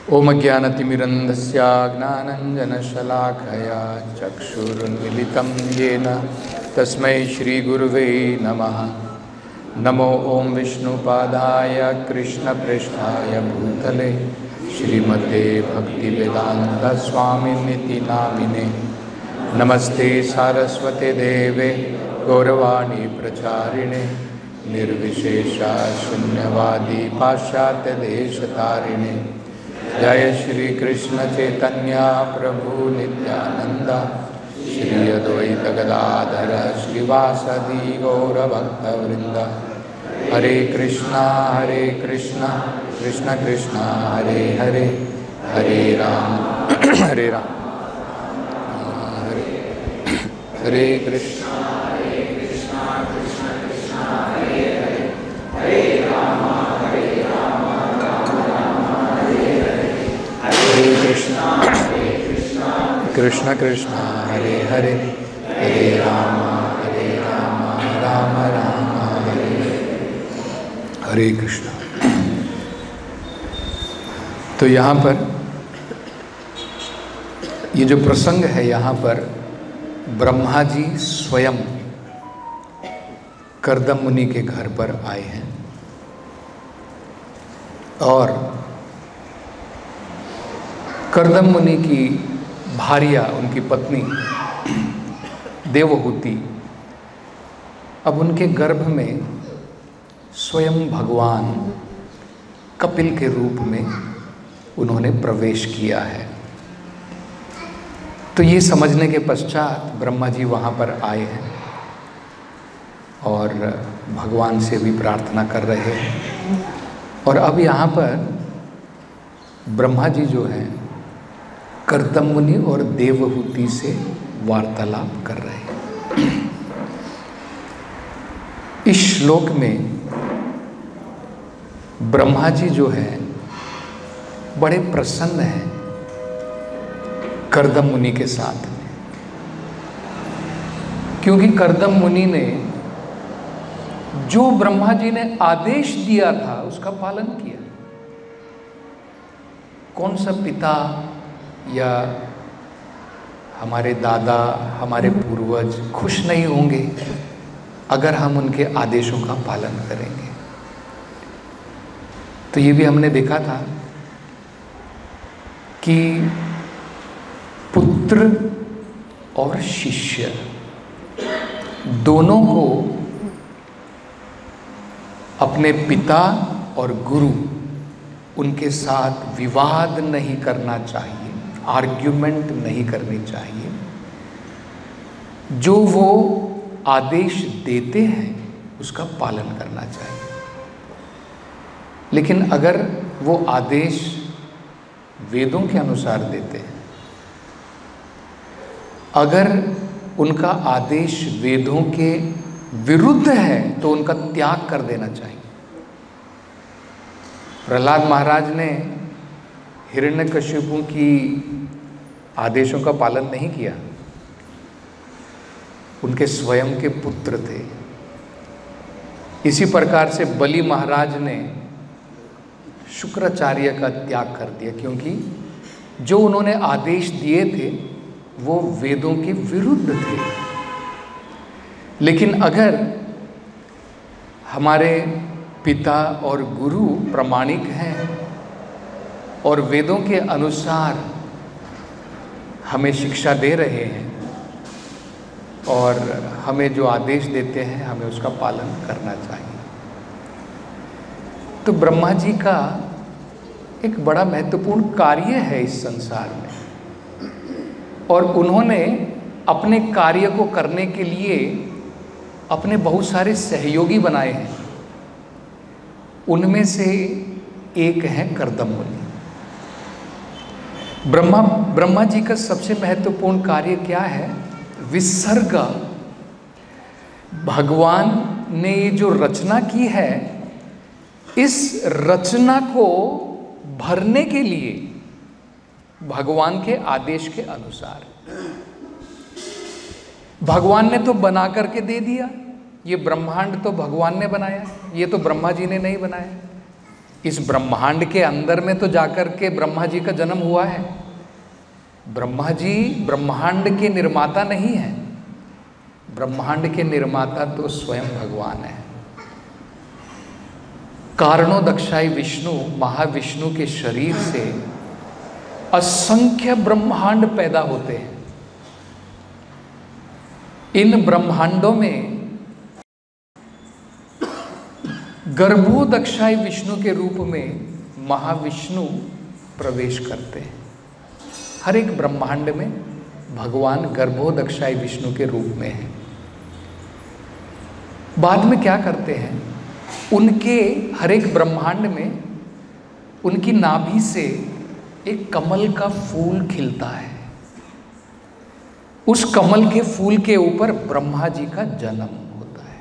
ओम ज्ञानतिमिरन्धस्य ज्ञानाञ्जनशलाकया चक्षुरुन्मिलितं येन तस्मै श्रीगुरुवे नमः। नमो ओम विष्णुपादाय कृष्णप्रेष्ठाय भूतले श्रीमते भक्तिवेदान्तस्वामिनिति नामिने। नमस्ते सारस्वते देवे गौरवाणी प्रचारिणे निर्विशेषा शून्यवादी पाश्चात्य देशतारिणे। जय श्री कृष्ण चैतन्य प्रभु नित्यानंद श्री अद्वैत गदाधर श्रीवासदि गौरभक्तवृंद। हरे कृष्णा कृष्ण कृष्ण हरे हरे, हरे राम हरे कृष्णा कृष्ण कृष्ण हरे हरे, हरे राम हरे कृष्णा कृष्ण कृष्ण हरे हरे, हरे राम राम राम हरे हरे कृष्णा। तो यहाँ पर ये जो प्रसंग है, यहाँ पर ब्रह्मा जी स्वयं कर्दम मुनि के घर पर आए हैं और कर्दम मुनि की भार्या, उनकी पत्नी देवहूति, अब उनके गर्भ में स्वयं भगवान कपिल के रूप में उन्होंने प्रवेश किया है। तो ये समझने के पश्चात ब्रह्मा जी वहाँ पर आए हैं और भगवान से भी प्रार्थना कर रहे हैं। और अब यहाँ पर ब्रह्मा जी जो हैं कर्दम मुनि और देवहूति से वार्तालाप कर रहे हैं। इस श्लोक में ब्रह्मा जी जो है बड़े प्रसन्न हैं कर्दम मुनि के साथ में, क्योंकि कर्दम मुनि ने जो ब्रह्मा जी ने आदेश दिया था उसका पालन किया। कौन सा पिता या हमारे दादा, हमारे पूर्वज खुश नहीं होंगे अगर हम उनके आदेशों का पालन करेंगे। तो ये भी हमने देखा था कि पुत्र और शिष्य दोनों को अपने पिता और गुरु उनके साथ विवाद नहीं करना चाहिए, आर्ग्यूमेंट नहीं करनी चाहिए। जो वो आदेश देते हैं उसका पालन करना चाहिए। लेकिन अगर वो आदेश वेदों के अनुसार देते हैं, अगर उनका आदेश वेदों के विरुद्ध है तो उनका त्याग कर देना चाहिए। प्रहलाद महाराज ने हिरण्यकशिपु की आदेशों का पालन नहीं किया। उनके स्वयं के पुत्र थे। इसी प्रकार से बलि महाराज ने शुक्राचार्य का त्याग कर दिया, क्योंकि जो उन्होंने आदेश दिए थे वो वेदों के विरुद्ध थे। लेकिन अगर हमारे पिता और गुरु प्रामाणिक हैं और वेदों के अनुसार हमें शिक्षा दे रहे हैं और हमें जो आदेश देते हैं हमें उसका पालन करना चाहिए। तो ब्रह्मा जी का एक बड़ा महत्वपूर्ण कार्य है इस संसार में, और उन्होंने अपने कार्य को करने के लिए अपने बहुत सारे सहयोगी बनाए हैं। उनमें से एक है कर्दम मुनि। ब्रह्मा जी का सबसे महत्वपूर्ण कार्य क्या है? विसर्ग। भगवान ने ये जो रचना की है, इस रचना को भरने के लिए भगवान के आदेश के अनुसार भगवान ने तो बना करके दे दिया, ये ब्रह्मांड तो भगवान ने बनाया, ये तो ब्रह्मा जी ने नहीं बनाया। इस ब्रह्मांड के अंदर में तो जाकर के ब्रह्मा जी का जन्म हुआ है। ब्रह्मा जी ब्रह्मांड के निर्माता नहीं है, ब्रह्मांड के निर्माता तो स्वयं भगवान है। कारणोदक्षाई विष्णु, महाविष्णु के शरीर से असंख्य ब्रह्मांड पैदा होते हैं। इन ब्रह्मांडों में गर्भोदक्षाई विष्णु के रूप में महाविष्णु प्रवेश करते हैं। हर एक ब्रह्मांड में भगवान गर्भोदक्षाई विष्णु के रूप में है। बाद में क्या करते हैं, उनके हर एक ब्रह्मांड में उनकी नाभि से एक कमल का फूल खिलता है। उस कमल के फूल के ऊपर ब्रह्मा जी का जन्म होता है।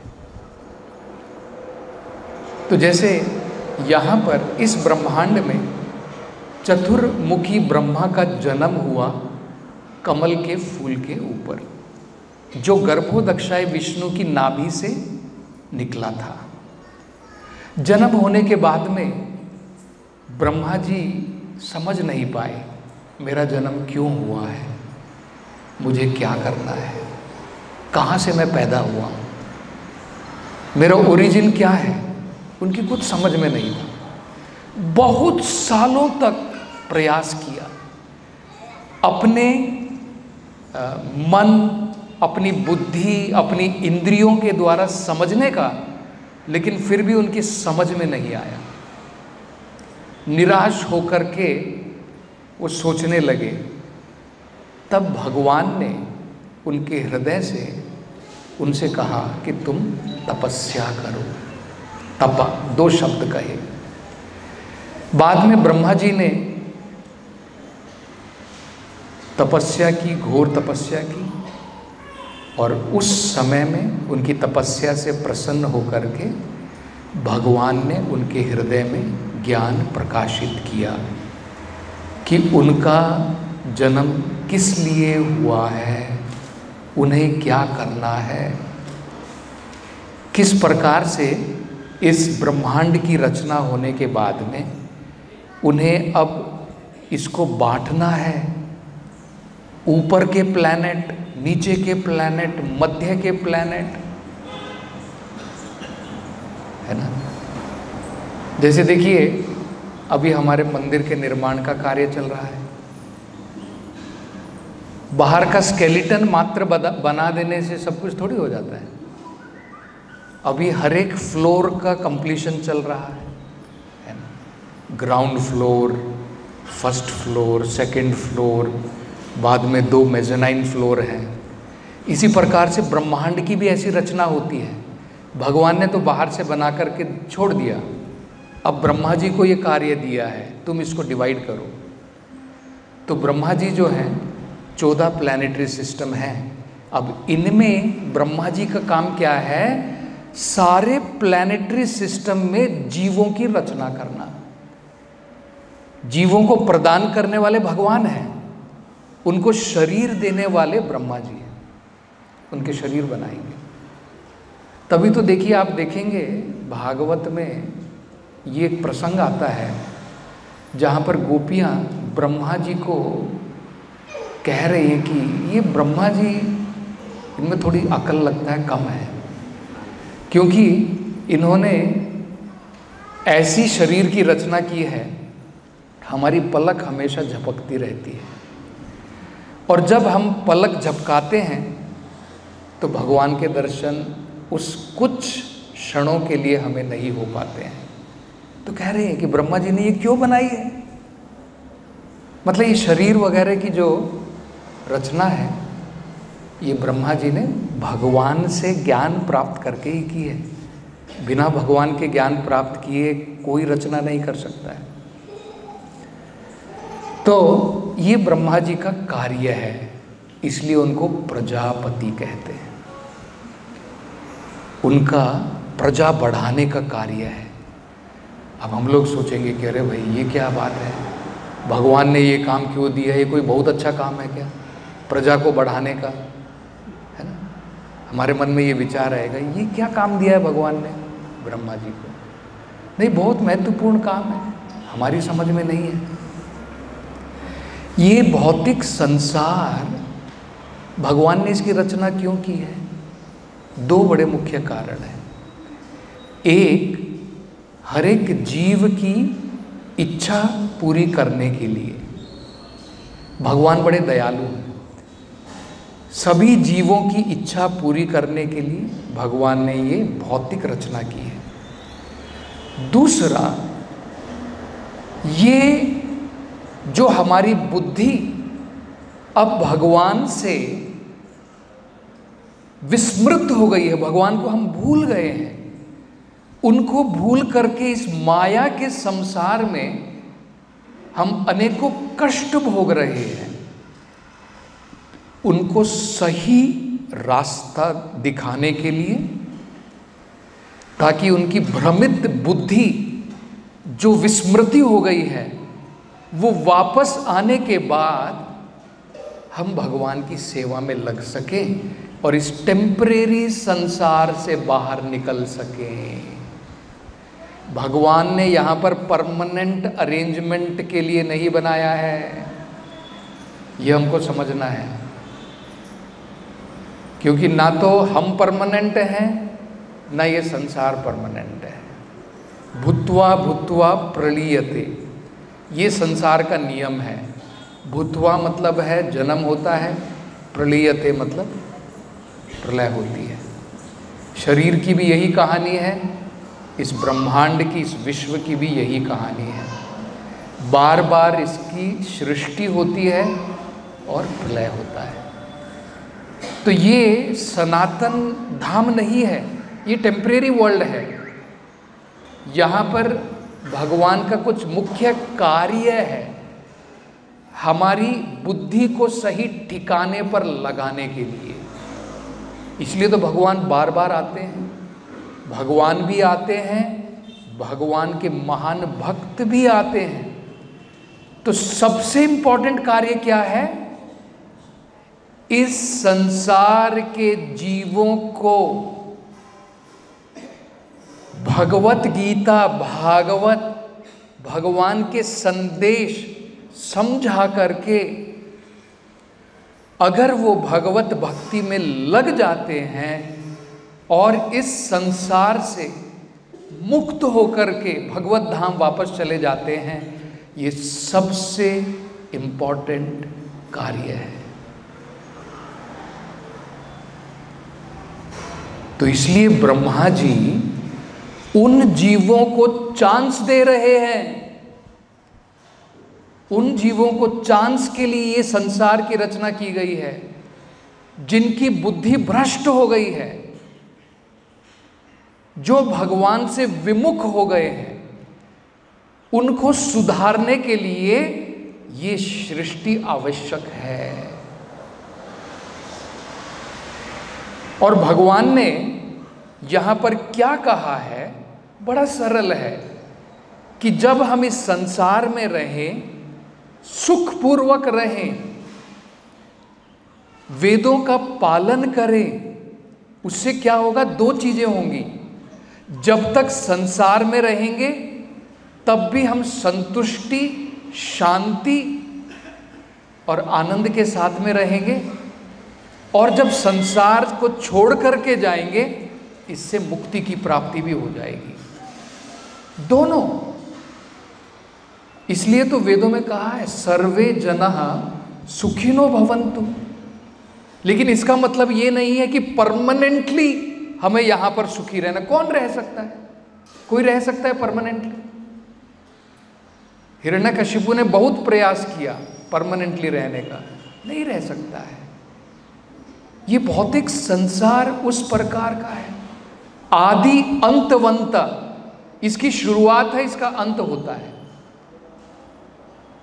तो जैसे यहाँ पर इस ब्रह्मांड में चतुर्मुखी ब्रह्मा का जन्म हुआ कमल के फूल के ऊपर, जो गर्भोदक्षाई विष्णु की नाभि से निकला था। जन्म होने के बाद में ब्रह्मा जी समझ नहीं पाए मेरा जन्म क्यों हुआ है, मुझे क्या करना है, कहाँ से मैं पैदा हुआ, मेरा ओरिजिन क्या है, उनकी कुछ समझ में नहीं था। बहुत सालों तक प्रयास किया, अपने मन, अपनी बुद्धि, अपनी इंद्रियों के द्वारा समझने का, लेकिन फिर भी उनकी समझ में नहीं आया। निराश होकर के वो सोचने लगे। तब भगवान ने उनके हृदय से उनसे कहा कि तुम तपस्या करो। तप, दो शब्द कहे। बाद में ब्रह्मा जी ने तपस्या की, घोर तपस्या की, और उस समय में उनकी तपस्या से प्रसन्न होकर के भगवान ने उनके हृदय में ज्ञान प्रकाशित किया कि उनका जन्म किस लिए हुआ है, उन्हें क्या करना है, किस प्रकार से इस ब्रह्मांड की रचना होने के बाद में उन्हें अब इसको बांटना है। ऊपर के प्लैनेट, नीचे के प्लैनेट, मध्य के प्लैनेट, है ना। जैसे देखिए अभी हमारे मंदिर के निर्माण का कार्य चल रहा है। बाहर का स्केलेटन मात्र बना देने से सब कुछ थोड़ी हो जाता है। अभी हर एक फ्लोर का कंप्लीशन चल रहा है ना। Ground floor, first floor, second floor, बाद में 2 मेज़नाइन फ्लोर हैं। इसी प्रकार से ब्रह्मांड की भी ऐसी रचना होती है। भगवान ने तो बाहर से बना करके छोड़ दिया, अब ब्रह्मा जी को ये कार्य दिया है, तुम इसको डिवाइड करो। तो ब्रह्मा जी जो हैं 14 प्लैनेटरी सिस्टम हैं। अब इनमें ब्रह्मा जी का काम क्या है, सारे प्लैनेटरी सिस्टम में जीवों की रचना करना। जीवों को प्रदान करने वाले भगवान हैं, उनको शरीर देने वाले ब्रह्मा जी हैं, उनके शरीर बनाएंगे। तभी तो देखिए, आप देखेंगे भागवत में ये एक प्रसंग आता है जहाँ पर गोपियाँ ब्रह्मा जी को कह रही हैं कि ये ब्रह्मा जी, इनमें थोड़ी अकल लगता है कम है, क्योंकि इन्होंने ऐसी शरीर की रचना की है, हमारी पलक हमेशा झपकती रहती है, और जब हम पलक झपकाते हैं तो भगवान के दर्शन उस कुछ क्षणों के लिए हमें नहीं हो पाते हैं। तो कह रहे हैं कि ब्रह्मा जी ने ये क्यों बनाई है, मतलब ये शरीर वगैरह की जो रचना है ये ब्रह्मा जी ने भगवान से ज्ञान प्राप्त करके ही की है। बिना भगवान के ज्ञान प्राप्त किए कोई रचना नहीं कर सकता है। तो ये ब्रह्मा जी का कार्य है, इसलिए उनको प्रजापति कहते हैं। उनका प्रजा बढ़ाने का कार्य है। अब हम लोग सोचेंगे कि अरे भाई ये क्या बात है, भगवान ने ये काम क्यों दिया, ये कोई बहुत अच्छा काम है क्या, प्रजा को बढ़ाने का, है ना। हमारे मन में ये विचार आएगा, ये क्या काम दिया है भगवान ने ब्रह्मा जी को। नहीं, बहुत महत्वपूर्ण काम है, हमारी समझ में नहीं है। ये भौतिक संसार भगवान ने इसकी रचना क्यों की है? दो बड़े मुख्य कारण हैं। एक, हर एक जीव की इच्छा पूरी करने के लिए। भगवान बड़े दयालु हैं। सभी जीवों की इच्छा पूरी करने के लिए भगवान ने ये भौतिक रचना की है। दूसरा, ये जो हमारी बुद्धि अब भगवान से विस्मृत हो गई है, भगवान को हम भूल गए हैं, उनको भूल करके इस माया के संसार में हम अनेकों कष्ट भोग रहे हैं। उनको सही रास्ता दिखाने के लिए, ताकि उनकी भ्रमित बुद्धि जो विस्मृति हो गई है वो वापस आने के बाद हम भगवान की सेवा में लग सकें और इस टेम्परेरी संसार से बाहर निकल सकें। भगवान ने यहाँ पर परमानेंट अरेंजमेंट के लिए नहीं बनाया है, ये हमको समझना है। क्योंकि ना तो हम परमानेंट हैं, ना ये संसार परमानेंट है। भूत्वा भूत्वा प्रलीयते, ये संसार का नियम है। भूत्वा मतलब है जन्म होता है, प्रलीयते मतलब प्रलय होती है। शरीर की भी यही कहानी है, इस ब्रह्मांड की, इस विश्व की भी यही कहानी है। बार बार इसकी सृष्टि होती है और प्रलय होता है। तो ये सनातन धाम नहीं है, ये टेम्परेरी वर्ल्ड है। यहाँ पर भगवान का कुछ मुख्य कार्य है, हमारी बुद्धि को सही ठिकाने पर लगाने के लिए। इसलिए तो भगवान बार बार आते हैं। भगवान भी आते हैं, भगवान के महान भक्त भी आते हैं। तो सबसे इंपॉर्टेंट कार्य क्या है? इस संसार के जीवों को भगवत गीता, भागवत, भगवान के संदेश समझा करके अगर वो भगवत भक्ति में लग जाते हैं और इस संसार से मुक्त होकर के भगवत धाम वापस चले जाते हैं, ये सबसे इम्पोर्टेंट कार्य है। तो इसलिए ब्रह्मा जी उन जीवों को चांस दे रहे हैं, उन जीवों को चांस के लिए ये संसार की रचना की गई है, जिनकी बुद्धि भ्रष्ट हो गई है, जो भगवान से विमुख हो गए हैं। उनको सुधारने के लिए ये सृष्टि आवश्यक है। और भगवान ने यहां पर क्या कहा है, बड़ा सरल है कि जब हम इस संसार में रहें, सुखपूर्वक रहें, वेदों का पालन करें, उससे क्या होगा? दो चीजें होंगी। जब तक संसार में रहेंगे तब भी हम संतुष्टि, शांति और आनंद के साथ में रहेंगे, और जब संसार को छोड़ करके जाएंगे, इससे मुक्ति की प्राप्ति भी हो जाएगी। दोनों। इसलिए तो वेदों में कहा है सर्वे जनाः सुखिनो भवन्तु। लेकिन इसका मतलब ये नहीं है कि परमानेंटली हमें यहां पर सुखी रहना। कौन रह सकता है? कोई रह सकता है परमानेंटली? हिरण्यकशिपु ने बहुत प्रयास किया परमानेंटली रहने का, नहीं रह सकता है। ये भौतिक संसार उस प्रकार का है, आदि अंतवंत। इसकी शुरुआत है, इसका अंत होता है।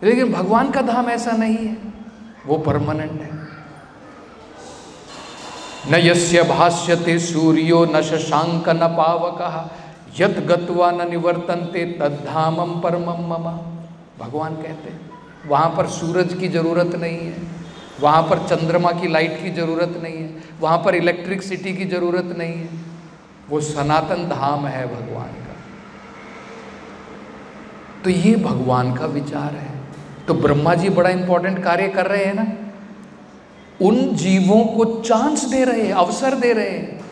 लेकिन भगवान का धाम ऐसा नहीं है, वो परमानेंट है। न यस्य भास्यते सूर्यो न शशांक न पावकः यत् गत्वा न निवर्तन्ते तद्धामं परमं मम। भगवान कहते हैं वहाँ पर सूरज की जरूरत नहीं है, वहाँ पर चंद्रमा की लाइट की जरूरत नहीं है, वहाँ पर इलेक्ट्रिसिटी की जरूरत नहीं है। वो सनातन धाम है भगवान का। तो ये भगवान का विचार है। तो ब्रह्मा जी बड़ा इंपॉर्टेंट कार्य कर रहे हैं ना, उन जीवों को चांस दे रहे हैं, अवसर दे रहे हैं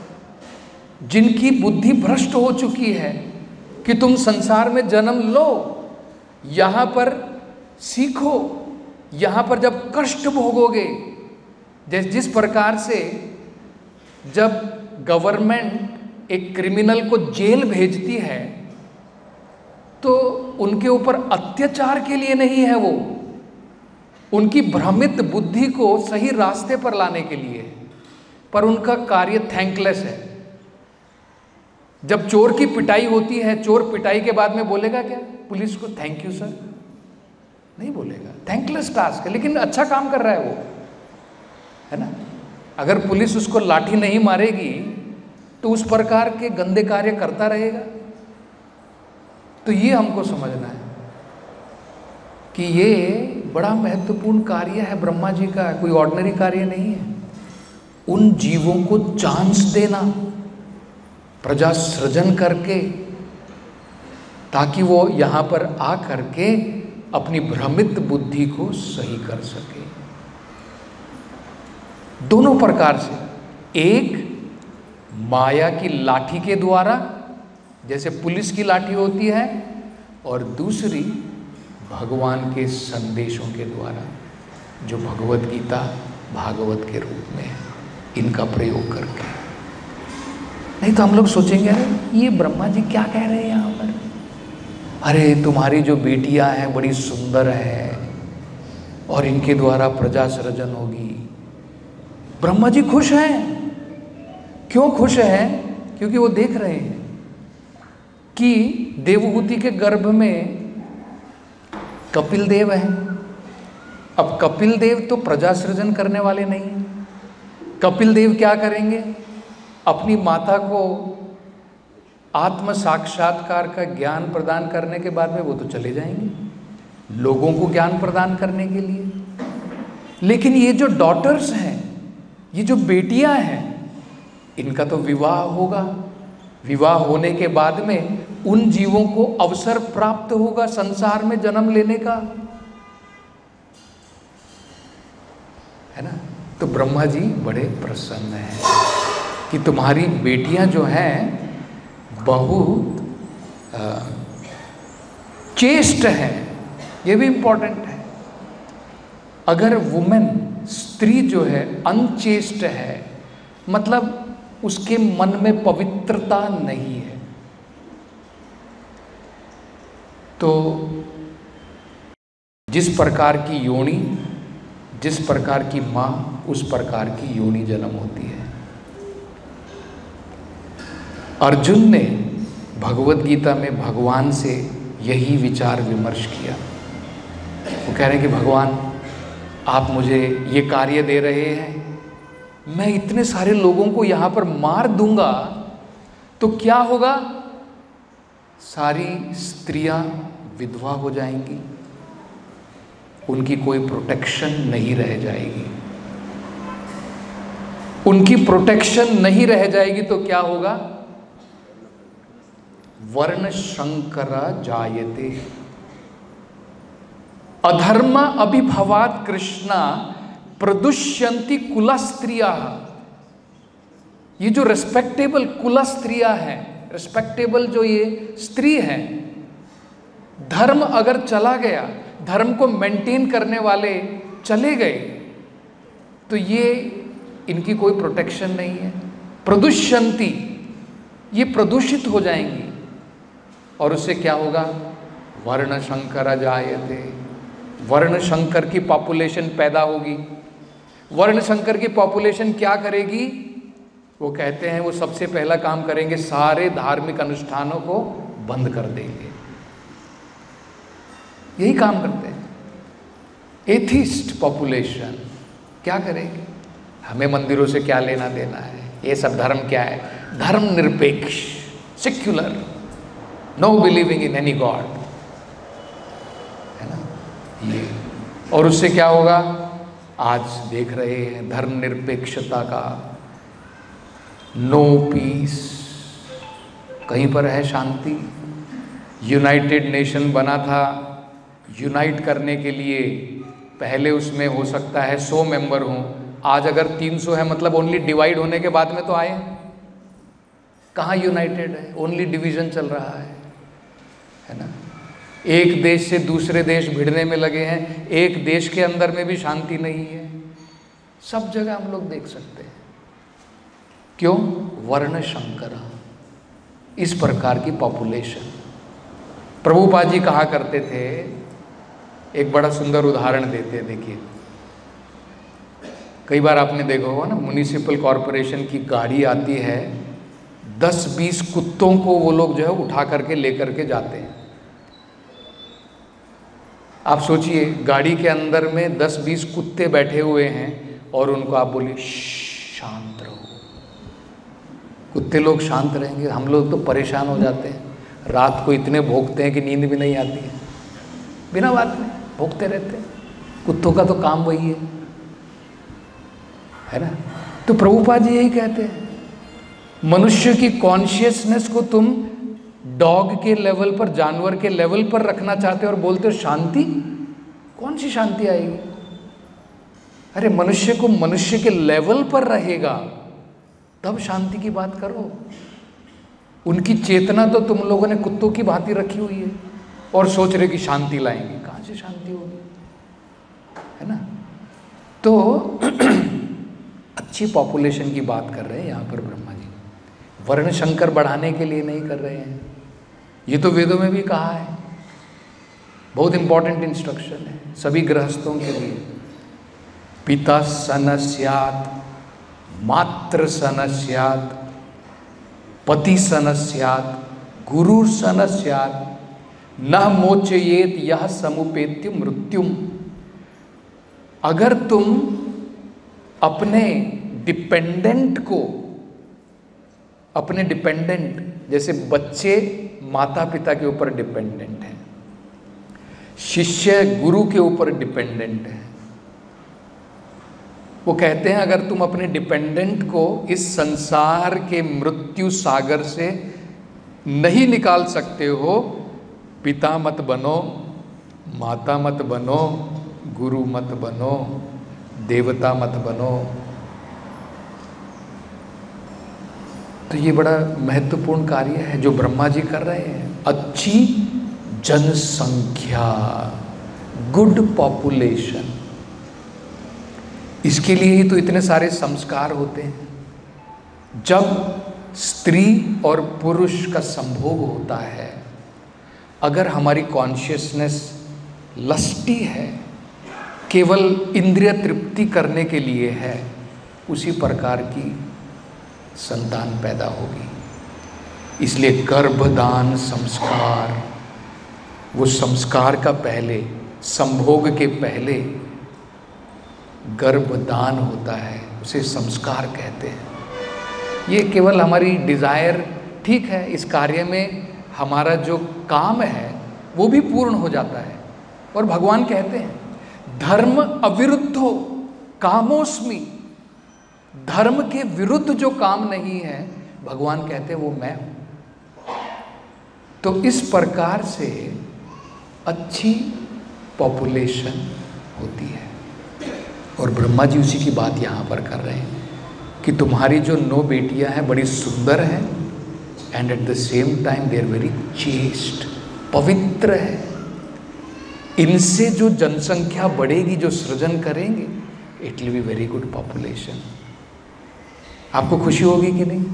जिनकी बुद्धि भ्रष्ट हो चुकी है कि तुम संसार में जन्म लो, यहां पर सीखो, यहां पर जब कष्ट भोगोगे, जिस प्रकार से जब गवर्नमेंट एक क्रिमिनल को जेल भेजती है तो उनके ऊपर अत्याचार के लिए नहीं है, वो उनकी भ्रमित बुद्धि को सही रास्ते पर लाने के लिए है, पर उनका कार्य थैंकलेस है। जब चोर की पिटाई होती है, चोर पिटाई के बाद में बोलेगा क्या पुलिस को, थैंक यू सर? नहीं बोलेगा, थैंकलेस टास्क है, लेकिन अच्छा काम कर रहा है वो, है ना। अगर पुलिस उसको लाठी नहीं मारेगी तो उस प्रकार के गंदे कार्य करता रहेगा। तो ये हमको समझना है कि ये बड़ा महत्वपूर्ण कार्य है ब्रह्मा जी का, कोई ऑर्डिनरी कार्य नहीं है। उन जीवों को चांस देना प्रजा सृजन करके, ताकि वो यहाँ पर आ करके अपनी भ्रमित बुद्धि को सही कर सके। दोनों प्रकार से, एक माया की लाठी के द्वारा जैसे पुलिस की लाठी होती है, और दूसरी भगवान के संदेशों के द्वारा जो भगवत गीता भागवत के रूप में है, इनका प्रयोग करके। नहीं तो हम लोग सोचेंगे अरे ये ब्रह्मा जी क्या कह रहे हैं यहाँ पर, अरे तुम्हारी जो बेटियां हैं बड़ी सुंदर है और इनके द्वारा प्रजा सृजन होगी। ब्रह्मा जी खुश हैं। क्यों खुश हैं? क्योंकि वो देख रहे हैं कि देवहूति के गर्भ में कपिल देव हैं। अब कपिल देव तो प्रजा सृजन करने वाले नहीं हैं। कपिल देव क्या करेंगे? अपनी माता को आत्म साक्षात्कार का ज्ञान प्रदान करने के बाद में वो तो चले जाएंगे लोगों को ज्ञान प्रदान करने के लिए। लेकिन ये जो डॉटर्स हैं, ये जो बेटियां हैं, इनका तो विवाह होगा। विवाह होने के बाद में उन जीवों को अवसर प्राप्त होगा संसार में जन्म लेने का, है ना। तो ब्रह्मा जी बड़े प्रसन्न हैं कि तुम्हारी बेटियां जो हैं बहुत चेष्ट हैं। ये भी इंपॉर्टेंट है। अगर वुमेन, स्त्री जो है अनचेष्ट है, मतलब उसके मन में पवित्रता नहीं है, तो जिस प्रकार की योनि, जिस प्रकार की माँ, उस प्रकार की योनि जन्म होती है। अर्जुन ने भगवत गीता में भगवान से यही विचार विमर्श किया। वो कह रहे हैं कि भगवान आप मुझे ये कार्य दे रहे हैं, मैं इतने सारे लोगों को यहाँ पर मार दूंगा तो क्या होगा? सारी स्त्रियां विधवा हो जाएंगी, उनकी कोई प्रोटेक्शन नहीं रह जाएगी। उनकी प्रोटेक्शन नहीं रह जाएगी तो क्या होगा? वर्ण संकरा जायते, अधर्म अभिभवात कृष्णा प्रदुष्यंति कुल स्त्रिया। ये जो रेस्पेक्टेबल कुल स्त्रियां हैं, रेस्पेक्टेबल जो ये स्त्री हैं, धर्म अगर चला गया, धर्म को मेंटेन करने वाले चले गए, तो ये इनकी कोई प्रोटेक्शन नहीं है। प्रदुष्यंति, ये प्रदूषित हो जाएंगी, और उससे क्या होगा? वर्ण संकर जायते, वर्ण संकर की पॉपुलेशन पैदा होगी। वर्ण संकर की पॉपुलेशन क्या करेगी? वो कहते हैं वो सबसे पहला काम करेंगे, सारे धार्मिक अनुष्ठानों को बंद कर देंगे। यही काम करते हैं। एथिस्ट पॉपुलेशन क्या करेगी? हमें मंदिरों से क्या लेना देना है, ये सब धर्म क्या है? धर्म निरपेक्ष, secular, no believing in any god, है ना ये। और उससे क्या होगा? आज देख रहे हैं धर्मनिरपेक्षता का नो पीस, कहीं पर है शांति, यूनाइटेड नेशन बना था, यूनाइट करने के लिए पहले उसमें हो सकता है 100 मेंबर हों, आज अगर 300 है मतलब ओनली डिवाइड होने के बाद में तो आए। कहाँ यूनाइटेड है, ओनली डिवीजन चल रहा है ना। एक देश से दूसरे देश भिड़ने में लगे हैं, एक देश के अंदर में भी शांति नहीं है। सब जगह हम लोग देख सकते हैं। क्यों? वर्ण संकर, इस प्रकार की पॉपुलेशन। प्रभुपाद जी कहा करते थे, एक बड़ा सुंदर उदाहरण देते हैं। देखिए, कई बार आपने देखा होगा ना, म्युनिसिपल कॉरपोरेशन की गाड़ी आती है, 10-20 कुत्तों को वो लोग जो है उठा करके लेकर के जाते हैं। आप सोचिए, गाड़ी के अंदर में 10-20 कुत्ते बैठे हुए हैं और उनको आप बोलिए शांत रहो। कुत्ते लोग शांत रहेंगे? हम लोग तो परेशान हो जाते हैं, रात को इतने भौंकते हैं कि नींद भी नहीं आती है, बिना बात में भौंकते रहते हैं। कुत्तों का तो काम वही है ना। तो प्रभुपाद जी यही कहते हैं, मनुष्य की कॉन्शियसनेस को तुम डॉग के लेवल पर, जानवर के लेवल पर रखना चाहते हो और बोलते हो शांति। कौन सी शांति आएगी? अरे मनुष्य को मनुष्य के लेवल पर रहेगा तब शांति की बात करो। उनकी चेतना तो तुम लोगों ने कुत्तों की भांति रखी हुई है और सोच रहे कि शांति लाएंगे। कहाँ से शांति होगी, है ना। तो अच्छी पॉपुलेशन की बात कर रहे हैं यहाँ पर ब्रह्मा जी, वर्ण संकर बढ़ाने के लिए नहीं कर रहे हैं। ये तो वेदों में भी कहा है, बहुत इंपॉर्टेंट इंस्ट्रक्शन है सभी गृहस्थों के लिए। पिता सन स्यात्, मात्र सन स्यात्, पति सन स्यात्, गुरु सन स्यात्, न मोचयेत यह समुपेत्य मृत्युम। अगर तुम अपने डिपेंडेंट को, अपने डिपेंडेंट जैसे बच्चे माता पिता के ऊपर डिपेंडेंट है, शिष्य गुरु के ऊपर डिपेंडेंट है, वो कहते हैं अगर तुम अपने डिपेंडेंट को इस संसार के मृत्यु सागर से नहीं निकाल सकते हो, पिता मत बनो, माता मत बनो, गुरु मत बनो, देवता मत बनो। तो ये बड़ा महत्वपूर्ण कार्य है जो ब्रह्मा जी कर रहे हैं। अच्छी जनसंख्या, गुड पॉपुलेशन, इसके लिए ही तो इतने सारे संस्कार होते हैं। जब स्त्री और पुरुष का संभोग होता है, अगर हमारी कॉन्शियसनेस लस्टी है, केवल इंद्रिय तृप्ति करने के लिए है, उसी प्रकार की संतान पैदा होगी। इसलिए गर्भदान संस्कार, वो संस्कार का पहले, संभोग के पहले गर्भदान होता है, उसे संस्कार कहते हैं। ये केवल हमारी डिज़ायर, ठीक है, इस कार्य में हमारा जो काम है वो भी पूर्ण हो जाता है। और भगवान कहते हैं धर्म अविरुद्धो कामोस्मि, धर्म के विरुद्ध जो काम नहीं है, भगवान कहते हैं वो मैं हूं। तो इस प्रकार से अच्छी पॉपुलेशन होती है। और ब्रह्मा जी उसी की बात यहाँ पर कर रहे हैं कि तुम्हारी जो 9 बेटियां हैं बड़ी सुंदर हैं, and at the same time they are very chaste, पवित्र है। इनसे जो जनसंख्या बढ़ेगी, जो सृजन करेंगे, it will be very good population. आपको खुशी होगी कि नहीं?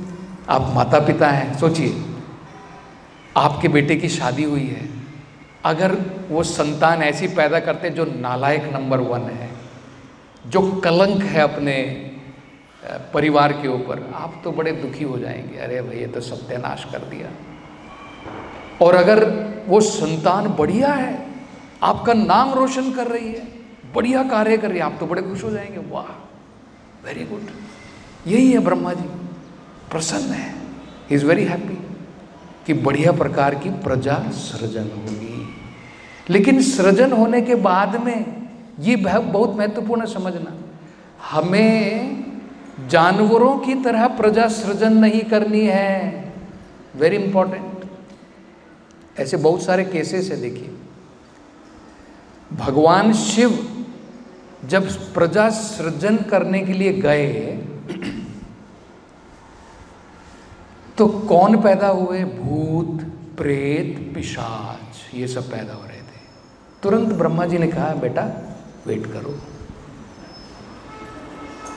आप माता पिता हैं, सोचिए आपके बेटे की शादी हुई है, अगर वो संतान ऐसी पैदा करते जो नालायक नंबर 1 है, जो कलंक है अपने परिवार के ऊपर, आप तो बड़े दुखी हो जाएंगे, अरे भाई ये तो सत्यानाश कर दिया। और अगर वो संतान बढ़िया है, आपका नाम रोशन कर रही है, बढ़िया कार्य कर रही है, आप तो बड़े खुश हो जाएंगे, वाह वेरी गुड। यही है ब्रह्मा जी, प्रसन्न है, ही इज वेरी हैप्पी कि बढ़िया प्रकार की प्रजा सृजन होगी। लेकिन सृजन होने के बाद में ये बहुत महत्वपूर्ण समझना, हमें जानवरों की तरह प्रजा सृजन नहीं करनी है, वेरी इंपॉर्टेंट। ऐसे बहुत सारे केसेस है। देखिए, भगवान शिव जब प्रजा सृजन करने के लिए गए तो कौन पैदा हुए? भूत, प्रेत, पिशाच, ये सब पैदा हो रहे थे। तुरंत ब्रह्मा जी ने कहा, बेटा वेट करो,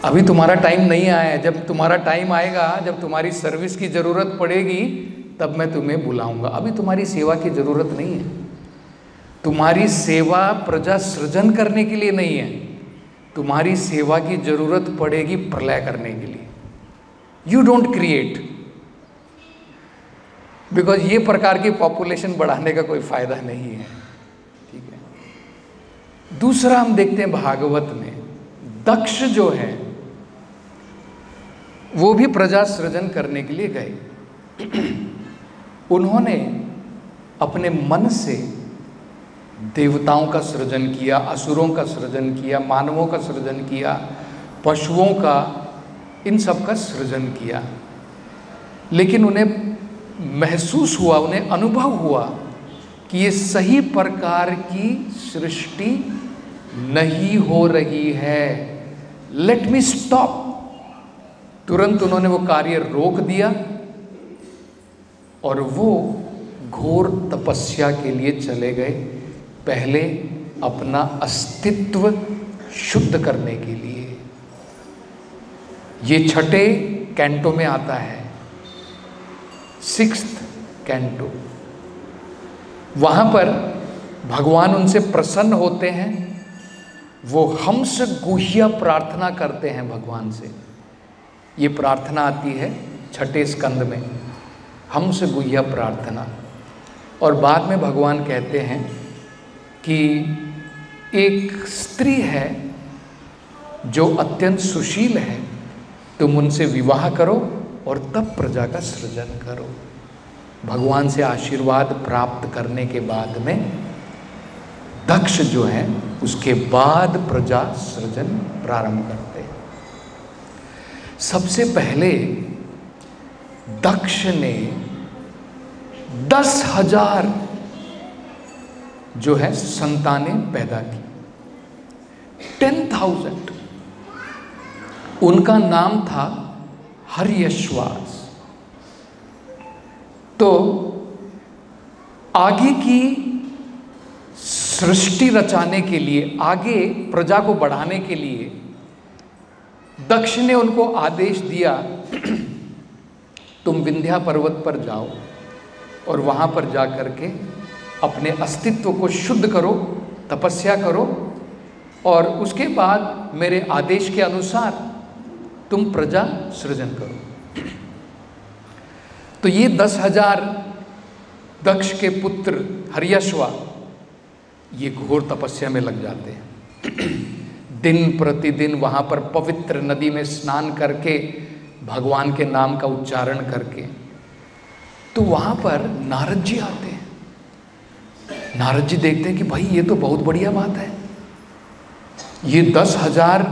अभी तुम्हारा टाइम नहीं आया है। जब तुम्हारा टाइम आएगा, जब तुम्हारी सर्विस की जरूरत पड़ेगी, तब मैं तुम्हें बुलाऊंगा। अभी तुम्हारी सेवा की जरूरत नहीं है। तुम्हारी सेवा प्रजा सृजन करने के लिए नहीं है, तुम्हारी सेवा की जरूरत पड़ेगी प्रलय करने के लिए। यू डोंट क्रिएट, बिकॉज ये प्रकार की पॉपुलेशन बढ़ाने का कोई फायदा नहीं है। ठीक है। दूसरा हम देखते हैं भागवत में, दक्ष जो है वो भी प्रजा सृजन करने के लिए गए। उन्होंने अपने मन से देवताओं का सृजन किया, असुरों का सृजन किया, मानवों का सृजन किया, पशुओं का, इन सब का सृजन किया। लेकिन उन्हें महसूस हुआ, उन्हें अनुभव हुआ कि ये सही प्रकार की सृष्टि नहीं हो रही है। Let me stop. तुरंत उन्होंने वो कार्य रोक दिया और वो घोर तपस्या के लिए चले गए। पहले अपना अस्तित्व शुद्ध करने के लिए। ये छठे कैंटो में आता है, 6th कैंटो। वहाँ पर भगवान उनसे प्रसन्न होते हैं। वो हंस गुह्य प्रार्थना करते हैं भगवान से। ये प्रार्थना आती है 6ठे स्कंद में, हंस गुह्य प्रार्थना। और बाद में भगवान कहते हैं कि एक स्त्री है जो अत्यंत सुशील है, तुम उनसे विवाह करो और तब प्रजा का सृजन करो। भगवान से आशीर्वाद प्राप्त करने के बाद में दक्ष जो है उसके बाद प्रजा सृजन प्रारंभ करते हैं। सबसे पहले दक्ष ने 10,000 जो है संतानें पैदा की। 10,000। उनका नाम था हर्यश्वास। तो आगे की सृष्टि रचाने के लिए, आगे प्रजा को बढ़ाने के लिए दक्ष ने उनको आदेश दिया, तुम विंध्या पर्वत पर जाओ और वहां पर जाकर के अपने अस्तित्व को शुद्ध करो, तपस्या करो और उसके बाद मेरे आदेश के अनुसार तुम प्रजा सृजन करो। तो ये 10,000 दक्ष के पुत्र हर्यश्वा ये घोर तपस्या में लग जाते हैं। दिन प्रतिदिन वहाँ पर पवित्र नदी में स्नान करके, भगवान के नाम का उच्चारण करके। तो वहाँ पर नारद जी आते हैं। नारद जी देखते हैं कि भाई ये तो बहुत बढ़िया बात है। ये 10,000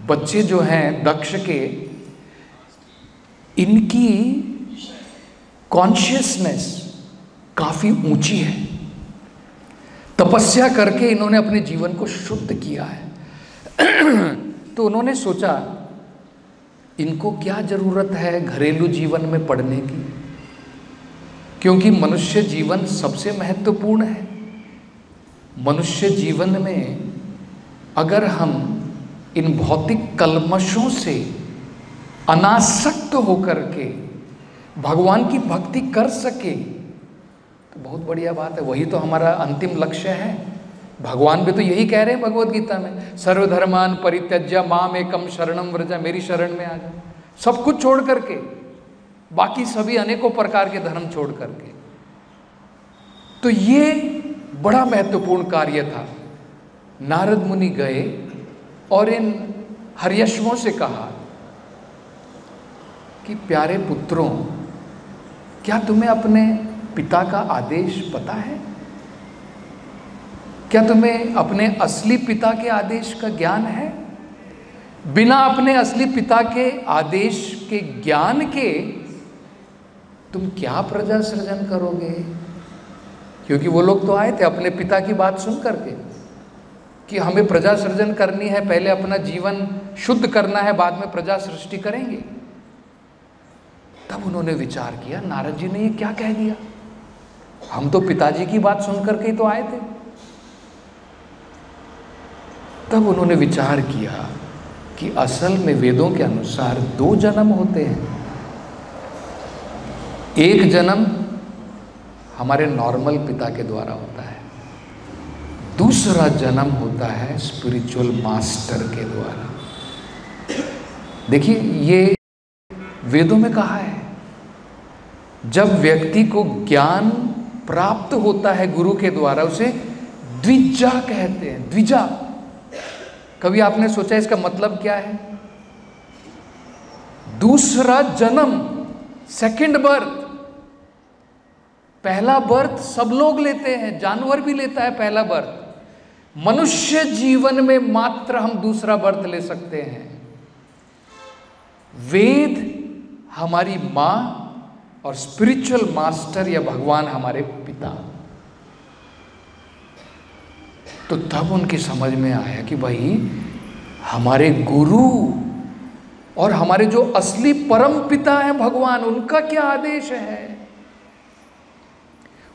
बच्चे जो हैं दक्ष के, इनकी कॉन्शियसनेस काफ़ी ऊंची है। तपस्या करके इन्होंने अपने जीवन को शुद्ध किया है। तो उन्होंने सोचा इनको क्या ज़रूरत है घरेलू जीवन में पढ़ने की, क्योंकि मनुष्य जीवन सबसे महत्वपूर्ण है। मनुष्य जीवन में अगर हम इन भौतिक कल्मशों से अनासक्त होकर के भगवान की भक्ति कर सके तो बहुत बढ़िया बात है। वही तो हमारा अंतिम लक्ष्य है। भगवान भी तो यही कह रहे हैं भगवत गीता में, सर्वधर्मान परित्यज्य माम एकम शरणम व्रज, मेरी शरण में आ जाओ। सब कुछ छोड़ करके, बाकी सभी अनेकों प्रकार के धर्म छोड़ करके। तो ये बड़ा महत्वपूर्ण कार्य था। नारद मुनि गए और इन हर्यश्वों से कहा कि प्यारे पुत्रों, क्या तुम्हें अपने पिता का आदेश पता है? क्या तुम्हें अपने असली पिता के आदेश का ज्ञान है? बिना अपने असली पिता के आदेश के ज्ञान के तुम क्या प्रजा सृजन करोगे? क्योंकि वो लोग तो आए थे अपने पिता की बात सुन करके कि हमें प्रजा सृजन करनी है, पहले अपना जीवन शुद्ध करना है, बाद में प्रजा सृष्टि करेंगे। तब उन्होंने विचार किया, नारद जी ने ये क्या कह दिया, हम तो पिताजी की बात सुन करके ही तो आए थे। तब उन्होंने विचार किया कि असल में वेदों के अनुसार 2 जन्म होते हैं। एक जन्म हमारे नॉर्मल पिता के द्वारा होता है, दूसरा जन्म होता है स्पिरिचुअल मास्टर के द्वारा। देखिए ये वेदों में कहा है, जब व्यक्ति को ज्ञान प्राप्त होता है गुरु के द्वारा, उसे द्विजा कहते हैं। द्विजा, कभी आपने सोचा इसका मतलब क्या है? दूसरा जन्म, सेकंड बर्थ। पहला बर्थ सब लोग लेते हैं, जानवर भी लेता है पहला बर्थ। मनुष्य जीवन में मात्र हम दूसरा बर्थ ले सकते हैं। वेद हमारी मां और स्पिरिचुअल मास्टर या भगवान हमारे पिता। तो तब उनकी समझ में आया कि भाई हमारे गुरु और हमारे जो असली परम पिता हैं भगवान, उनका क्या आदेश है?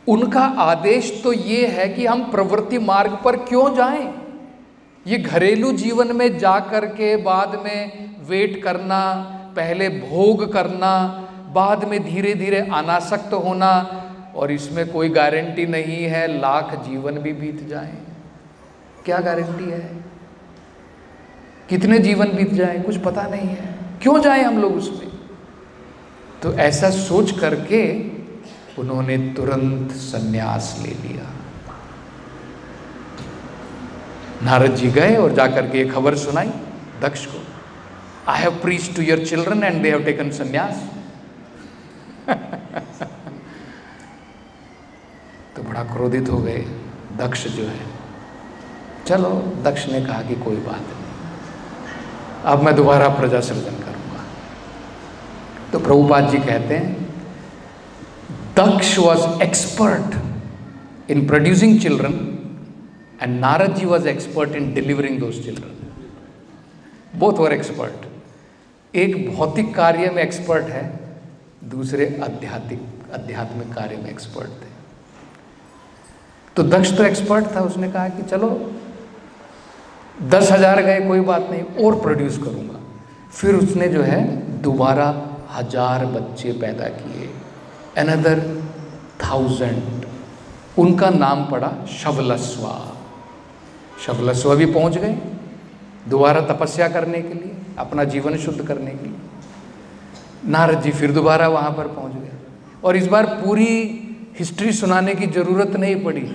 उनका आदेश तो ये है कि हम प्रवृत्ति मार्ग पर क्यों जाएं। ये घरेलू जीवन में जाकर के बाद में वेट करना, पहले भोग करना, बाद में धीरे धीरे अनासक्त होना, और इसमें कोई गारंटी नहीं है, लाख जीवन भी बीत जाएं। क्या गारंटी है? कितने जीवन बीत जाएं कुछ पता नहीं है, क्यों जाएं हम लोग उसमें? तो ऐसा सोच करके उन्होंने तुरंत संन्यास ले लिया। नारद जी गए और जाकर के ये खबर सुनाई दक्ष को, I have preached to your children and they have taken संन्यास। तो बड़ा क्रोधित हो गए दक्ष जो है। चलो, दक्ष ने कहा कि कोई बात नहीं, अब मैं दोबारा प्रजा सृजन करूंगा। तो प्रभुपाद जी कहते हैं, Daksha was expert in producing children and Narada ji was expert in delivering those children. Both were expert. एक भौतिक कार्य में एक्सपर्ट है, दूसरे आध्यात्मिक कार्य में एक्सपर्ट थे। तो दक्ष तो एक्सपर्ट था, उसने कहा कि चलो 10,000 गए कोई बात नहीं, और प्रोड्यूस करूंगा। फिर उसने जो है दोबारा 1000 बच्चे पैदा किए, अनदर 1000। उनका नाम पड़ा शवलस्वा। शवलस्वा भी पहुंच गए दोबारा तपस्या करने के लिए, अपना जीवन शुद्ध करने के लिए। नारद जी फिर दोबारा वहां पर पहुंच गए, और इस बार पूरी हिस्ट्री सुनाने की जरूरत नहीं पड़ी।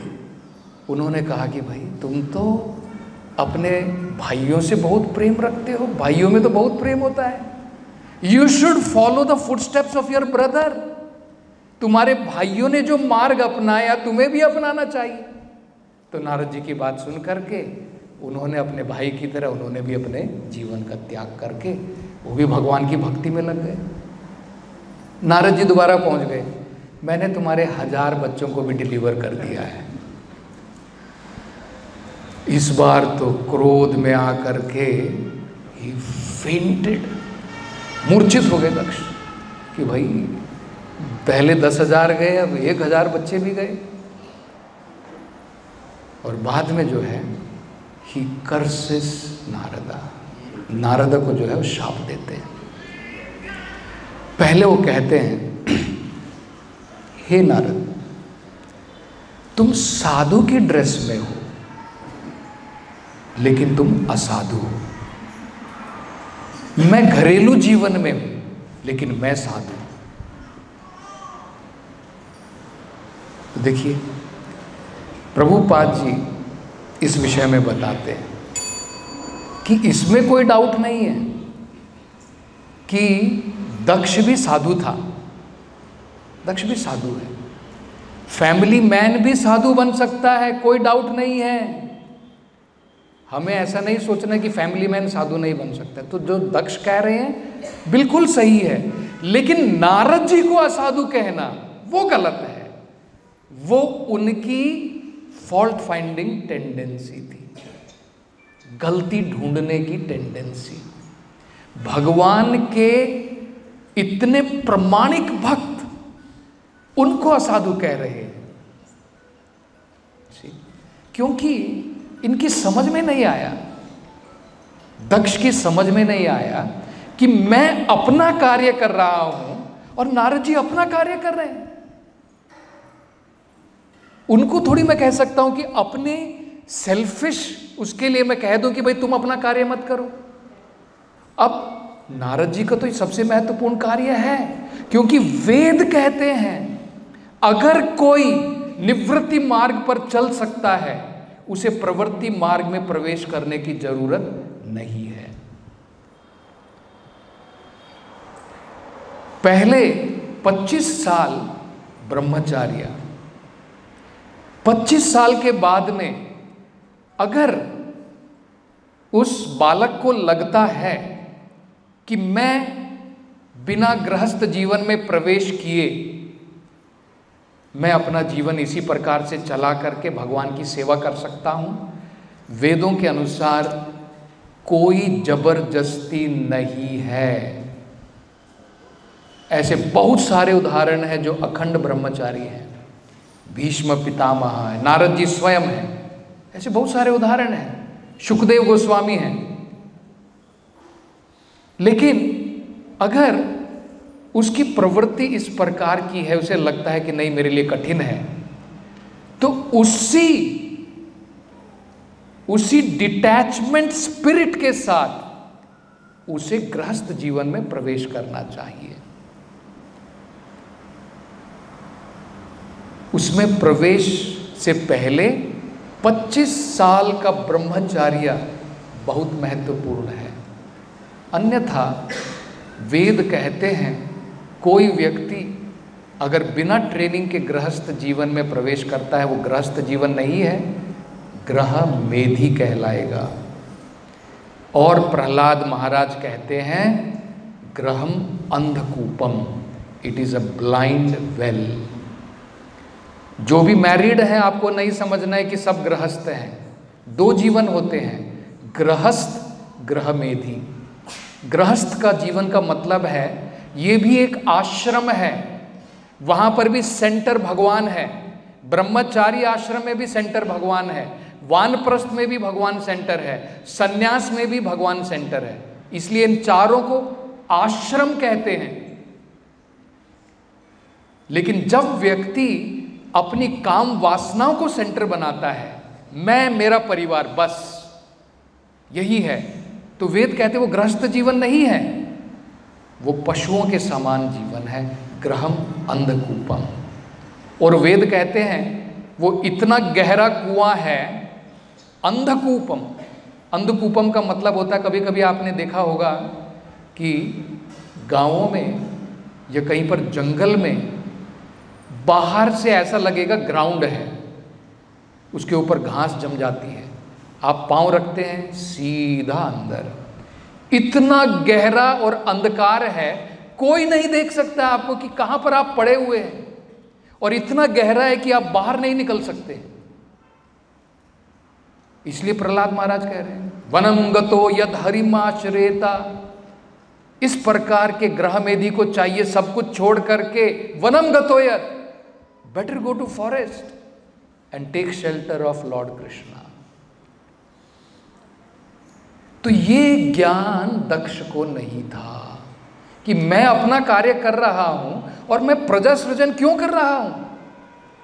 उन्होंने कहा कि भाई तुम तो अपने भाइयों से बहुत प्रेम रखते हो, भाइयों में तो बहुत प्रेम होता है, you should follow the footsteps of your brother. तुम्हारे भाइयों ने जो मार्ग अपनाया तुम्हें भी अपनाना चाहिए। तो नारद जी की बात सुन करके उन्होंने अपने भाई की तरह उन्होंने भी अपने जीवन का त्याग करके वो भी भगवान की भक्ति में लग गए। नारद जी दोबारा पहुंच गए, मैंने तुम्हारे 1000 बच्चों को भी डिलीवर कर दिया है। इस बार तो क्रोध में आकर के ही फेंटेड, मूर्छित हो गए दक्ष कि भाई पहले 10,000 गए, अब 1,000 बच्चे भी गए। और बाद में जो है ही कर्सेस नारदा, नारदा को जो है वो शाप देते हैं। पहले वो कहते हैं, हे नारद, तुम साधु की ड्रेस में हो लेकिन तुम असाधु हो। मैं घरेलू जीवन में हूं लेकिन मैं साधु हूं। तो देखिए प्रभुपाद जी इस विषय में बताते हैं कि इसमें कोई डाउट नहीं है कि दक्ष भी साधु था, दक्ष भी साधु है, फैमिली मैन भी साधु बन सकता है, कोई डाउट नहीं है। हमें ऐसा नहीं सोचना कि फैमिली मैन साधु नहीं बन सकता। तो जो दक्ष कह रहे हैं बिल्कुल सही है, लेकिन नारद जी को असाधु कहना वो गलत है। वो उनकी फॉल्ट फाइंडिंग टेंडेंसी थी, गलती ढूंढने की टेंडेंसी। भगवान के इतने प्रामाणिक भक्त उनको असाधु कह रहे हैं, क्योंकि इनकी समझ में नहीं आया, दक्ष की समझ में नहीं आया कि मैं अपना कार्य कर रहा हूं और नारद जी अपना कार्य कर रहे हैं। उनको थोड़ी मैं कह सकता हूं कि अपने सेल्फिश, उसके लिए मैं कह दूं कि भाई तुम अपना कार्य मत करो। अब नारद जी का तो ये सबसे महत्वपूर्ण कार्य है, क्योंकि वेद कहते हैं अगर कोई निवृत्ति मार्ग पर चल सकता है उसे प्रवृत्ति मार्ग में प्रवेश करने की जरूरत नहीं है। पहले 25 साल ब्रह्मचार्य, 25 साल के बाद में अगर उस बालक को लगता है कि मैं बिना गृहस्थ जीवन में प्रवेश किए मैं अपना जीवन इसी प्रकार से चला करके भगवान की सेवा कर सकता हूं, वेदों के अनुसार कोई जबरदस्ती नहीं है। ऐसे बहुत सारे उदाहरण हैं जो अखंड ब्रह्मचारी हैं, भीष्म पितामह है, नारद जी स्वयं हैं, ऐसे बहुत सारे उदाहरण हैं, शुकदेव गोस्वामी हैं। लेकिन अगर उसकी प्रवृत्ति इस प्रकार की है, उसे लगता है कि नहीं मेरे लिए कठिन है, तो उसी डिटैचमेंट स्पिरिट के साथ उसे गृहस्थ जीवन में प्रवेश करना चाहिए। उसमें प्रवेश से पहले 25 साल का ब्रह्मचार्य बहुत महत्वपूर्ण है। अन्यथा वेद कहते हैं कोई व्यक्ति अगर बिना ट्रेनिंग के गृहस्थ जीवन में प्रवेश करता है वो गृहस्थ जीवन नहीं है, ग्रह मेधी कहलाएगा। और प्रहलाद महाराज कहते हैं ग्रहम अंधकूपम, it is a blind well. जो भी मैरिड है आपको नहीं समझना है कि सब गृहस्थ हैं, दो जीवन होते हैं, गृहस्थ ग्रह मेधी। गृहस्थ का जीवन का मतलब है ये भी एक आश्रम है, वहां पर भी सेंटर भगवान है, ब्रह्मचारी आश्रम में भी सेंटर भगवान है, वानप्रस्थ में भी भगवान सेंटर है, सन्यास में भी भगवान सेंटर है। इसलिए इन चारों को आश्रम कहते हैं। लेकिन जब व्यक्ति अपनी काम वासनाओं को सेंटर बनाता है, मैं मेरा परिवार बस यही है, तो वेद कहते वो गृहस्थ जीवन नहीं है, वो पशुओं के समान जीवन है, ग्रहम अंधकूपम। और वेद कहते हैं वो इतना गहरा कुआं है, अंधकूपम। अंधकूपम का मतलब होता है, कभी कभी आपने देखा होगा कि गांवों में या कहीं पर जंगल में बाहर से ऐसा लगेगा ग्राउंड है, उसके ऊपर घास जम जाती है, आप पांव रखते हैं सीधा अंदर, इतना गहरा और अंधकार है, कोई नहीं देख सकता आपको कि कहां पर आप पड़े हुए हैं, और इतना गहरा है कि आप बाहर नहीं निकल सकते। इसलिए प्रहलाद महाराज कह रहे हैं वनम गतो यद हरिमाश्रेता, इस प्रकार के ग्रह मेधी को चाहिए सब कुछ छोड़ करके वनम गतो यद, better go to forest and take shelter of Lord Krishna. तो ये ज्ञान दक्ष को नहीं था कि मैं अपना कार्य कर रहा हूं और मैं प्रजा सृजन क्यों कर रहा हूं,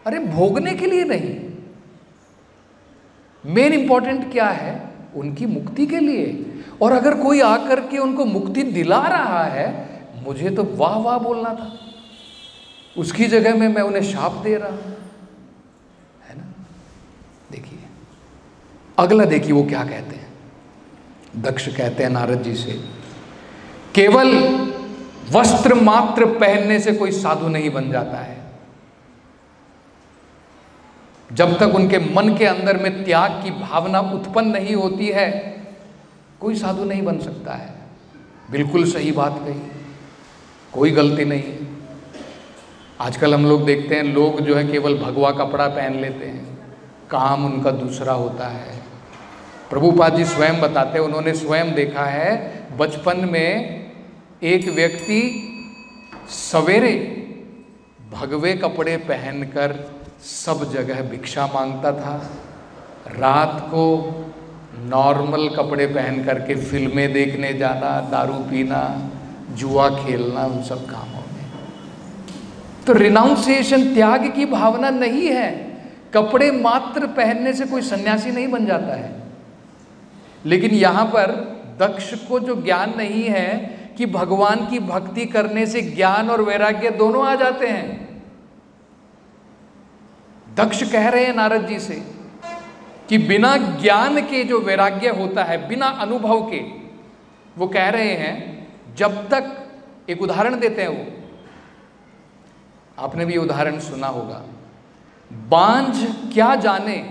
अरे भोगने के लिए नहीं, मेन इंपॉर्टेंट क्या है, उनकी मुक्ति के लिए। और अगर कोई आकर के उनको मुक्ति दिला रहा है, मुझे तो वाह वाह बोलना था, उसकी जगह में मैं उन्हें शाप दे रहा हूं, है ना। देखिए अगला, देखिए वो क्या कहते हैं। दक्ष कहते हैं नारद जी से, केवल वस्त्र मात्र पहनने से कोई साधु नहीं बन जाता है। जब तक उनके मन के अंदर में त्याग की भावना उत्पन्न नहीं होती है, कोई साधु नहीं बन सकता है। बिल्कुल सही बात कही, कोई गलती नहीं है। आजकल हम लोग देखते हैं लोग जो है केवल भगवा कपड़ा पहन लेते हैं, काम उनका दूसरा होता है। प्रभुपाद जी स्वयं बताते हैं, उन्होंने स्वयं देखा है बचपन में एक व्यक्ति सवेरे भगवे कपड़े पहनकर सब जगह भिक्षा मांगता था, रात को नॉर्मल कपड़े पहन करके फिल्में देखने जाना, दारू पीना, जुआ खेलना, उन सब कामों में। तो रिनाउंसिएशन, त्याग की भावना नहीं है। कपड़े मात्र पहनने से कोई सन्यासी नहीं बन जाता है। लेकिन यहाँ पर दक्ष को जो ज्ञान नहीं है कि भगवान की भक्ति करने से ज्ञान और वैराग्य दोनों आ जाते हैं। दक्ष कह रहे हैं नारद जी से कि बिना ज्ञान के जो वैराग्य होता है, बिना अनुभव के, वो कह रहे हैं जब तक, एक उदाहरण देते हैं वो, आपने भी उदाहरण सुना होगा, बांझ क्या जाने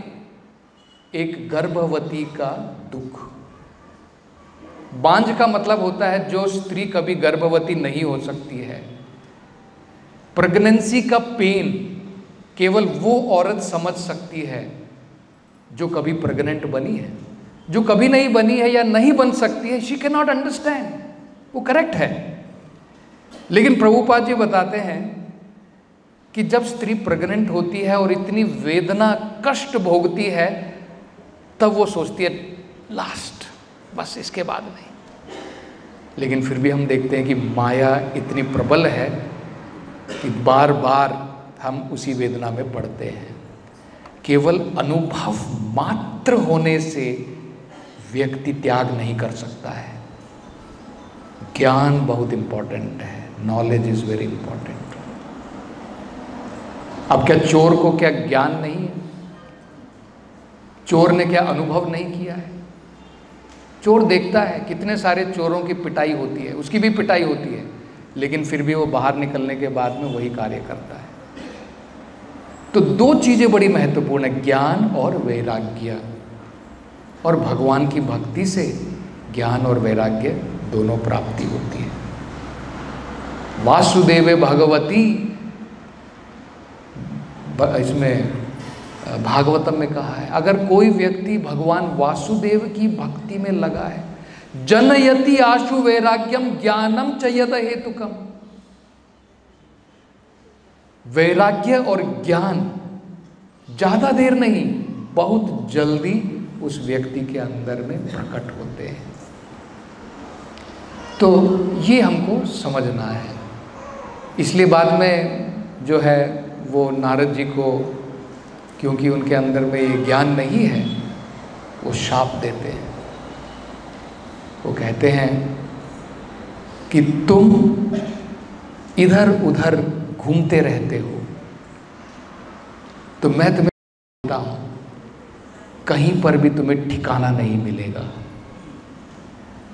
एक गर्भवती का दुख। बांझ का मतलब होता है जो स्त्री कभी गर्भवती नहीं हो सकती है। प्रेगनेंसी का पेन केवल वो औरत समझ सकती है जो कभी प्रेग्नेंट बनी है। जो कभी नहीं बनी है या नहीं बन सकती है, शी कैन नॉट अंडरस्टैंड। वो करेक्ट है। लेकिन प्रभुपाद जी बताते हैं कि जब स्त्री प्रेग्नेंट होती है और इतनी वेदना, कष्ट भोगती है, तब वो सोचती है लास्ट, बस इसके बाद नहीं। लेकिन फिर भी हम देखते हैं कि माया इतनी प्रबल है कि बार बार हम उसी वेदना में पड़ते हैं। केवल अनुभव मात्र होने से व्यक्ति त्याग नहीं कर सकता है। ज्ञान बहुत इंपॉर्टेंट है, नॉलेज इज वेरी इंपॉर्टेंट। अब क्या चोर को क्या ज्ञान नहीं है? चोर ने क्या अनुभव नहीं किया है? चोर देखता है कितने सारे चोरों की पिटाई होती है, उसकी भी पिटाई होती है, लेकिन फिर भी वो बाहर निकलने के बाद में वही कार्य करता है। तो दो चीजें बड़ी महत्वपूर्ण है, ज्ञान और वैराग्य। और भगवान की भक्ति से ज्ञान और वैराग्य दोनों प्राप्ति होती है। वासुदेवे भगवती, इसमें भागवतम में कहा है, अगर कोई व्यक्ति भगवान वासुदेव की भक्ति में लगा है, जनयति आशु वैराग्यम ज्ञानम च यद हेतुकम। वैराग्य और ज्ञान ज्यादा देर नहीं, बहुत जल्दी उस व्यक्ति के अंदर में प्रकट होते हैं। तो ये हमको समझना है। इसलिए बाद में जो है वो नारद जी को, क्योंकि उनके अंदर में ये ज्ञान नहीं है, वो शाप देते हैं। वो कहते हैं कि तुम इधर उधर घूमते रहते हो, तो मैं तुम्हें बोलता हूं, कहीं पर भी तुम्हें ठिकाना नहीं मिलेगा।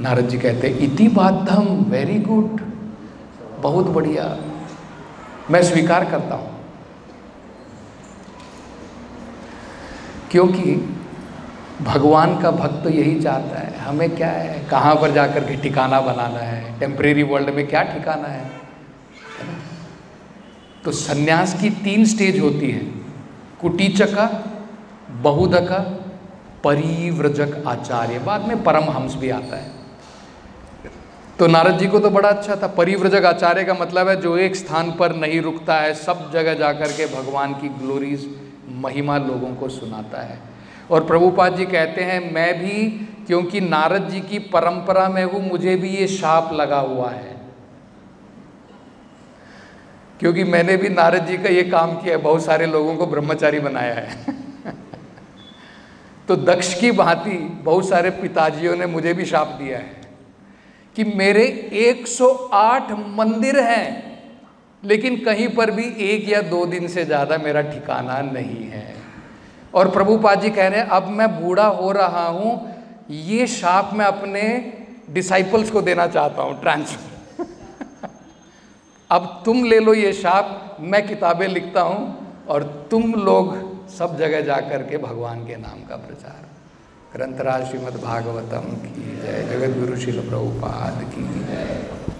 नारद जी कहते हैं इति बाद्धम, वेरी गुड, बहुत बढ़िया, मैं स्वीकार करता हूं। क्योंकि भगवान का भक्त तो यही चाहता है, हमें क्या है, कहाँ पर जाकर के ठिकाना बनाना है, टेम्परेरी वर्ल्ड में क्या ठिकाना है ना? तो सन्यास की 3 स्टेज होती है, कुटीचका, बहुदका, परिव्रजक आचार्य, बाद में परमहंस भी आता है। तो नारद जी को तो बड़ा अच्छा था। परिव्रजक आचार्य का मतलब है जो एक स्थान पर नहीं रुकता है, सब जगह जाकर के भगवान की ग्लोरीज, महिमा लोगों को सुनाता है। और प्रभुपाद जी कहते हैं मैं भी, क्योंकि नारद जी की परंपरा में हूँ, मुझे भी ये शाप लगा हुआ है, क्योंकि मैंने भी नारद जी का ये काम किया है, बहुत सारे लोगों को ब्रह्मचारी बनाया है। तो दक्ष की भांति बहुत सारे पिताजियों ने मुझे भी शाप दिया है कि मेरे 108 मंदिर हैं, लेकिन कहीं पर भी 1 या 2 दिन से ज़्यादा मेरा ठिकाना नहीं है। और प्रभुपाद जी कह रहे हैं अब मैं बूढ़ा हो रहा हूँ, ये शाप मैं अपने डिसाइपल्स को देना चाहता हूँ, ट्रांसफर। अब तुम ले लो ये शाप, मैं किताबें लिखता हूँ और तुम लोग सब जगह जाकर के भगवान के नाम का प्रचार। ग्रंथराज श्रीमद् भागवतम की जय, जगत गुरु श्रील प्रभुपाद की जय।